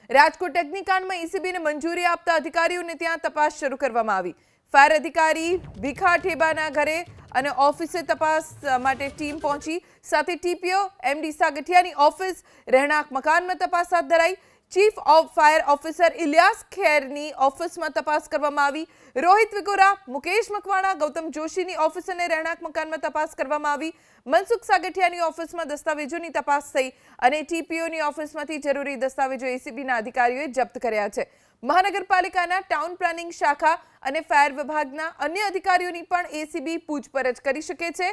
રાજકોટ અગ્નિકાંડમાં એસીબીને મંજૂરી આપતા અધિકારીઓને ત્યાં તપાસ શરૂ કરવામાં આવી। ફાયર અધિકારી ભીખા ઠેબાના ઘરે અને ઓફિસે તપાસ માટે ટીમ પહોંચી। સાથે ટીપીઓ એમડી સાગઠિયાની ઓફિસ, રહેણાંક મકાનમાં તપાસ હાથ ધરાઈ। Chief of fire officer Iliyas ખેરની ઓફિસમાં તપાસ કરવામાં આવી। રોહિત વિગોરા, મુકેશ મકવાણા, ગૌતમ જોશીની ઓફિસ અને રહેણાંક મકાનમાં તપાસ કરવામાં આવી। મનસુખ સાગઠિયાની ઓફિસમાં દસ્તાવેજોની તપાસ થઈ અને ટીપીઓની ઓફિસમાંથી જરૂરી દસ્તાવેજો એસીબીના અધિકારીઓએ જપ્ત કર્યા છે। મહાનગરપાલિકાના ટાઉન પ્લાનિંગ શાખા અને ફાયર વિભાગના અન્ય અધિકારીઓની પણ એસીબી પૂછપરછ કરી શકે છે।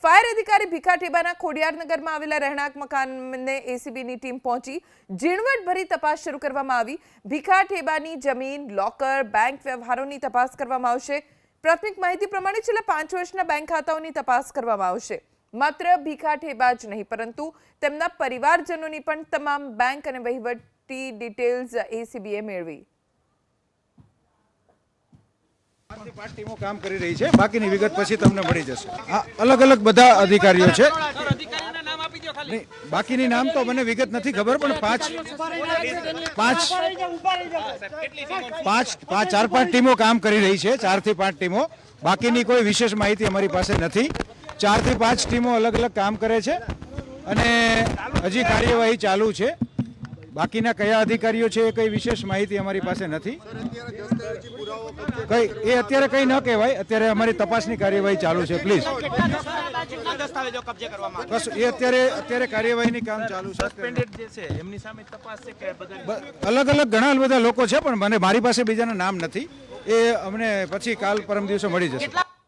ફાયર અધિકારી ભીખા ઠેબાના ખોડિયારનગરમાં આવેલા રહેણાંક મકાનને એસીબીની ટીમ પહોંચી ઝીણવટભરી તપાસ શરૂ કરવામાં આવી। ભીખા ઠેબાની જમીન, લોકર, બેંક વ્યવહારોની તપાસ કરવામાં આવશે। પ્રાથમિક માહિતી પ્રમાણે છેલ્લા 5 વર્ષના બેંક ખાતાઓની તપાસ કરવામાં આવશે। માત્ર ભીખા ઠેબા જ નહીં પરંતુ તેમના પરિવારજનોની પણ તમામ બેંક અને વહીવટી ડિટેલ્સ એસીબીએ મેળવી। પાંચ ટીમો કામ કરી રહી છે, બાકીની વિગત પછી તમને મળી જશે। આ અલગ અલગ બધા અધિકારીઓ છે, બાકીની નામ તો મને વિગત નથી ખબર, પણ ચાર પાંચ ટીમો કામ કરી રહી છે, 4 થી 5 ટીમો। બાકીની કોઈ વિશેષ માહિતી અમારી પાસે નથી। 4 થી 5 ટીમો અલગ અલગ કામ કરે છે અને હજી કાર્યવાહી ચાલુ છે। બાકીના કયા અધિકારીઓ છે એ કઈ વિશેષ માહિતી અમારી પાસે નથી। કઈ એ અત્યારે કઈ ન કહેવાય, અત્યારે અમારી તપાસની કાર્યવાહી ચાલુ છે। પ્લીઝ બસ એ અત્યારે કાર્યવાહીની કામ ચાલુ છે। અલગ અલગ ઘણા બધા લોકો છે, પણ મને મારી પાસે બીજાના નામ નથી। એ અમને પછી કાલ પરમ દિવસે મળી જશે।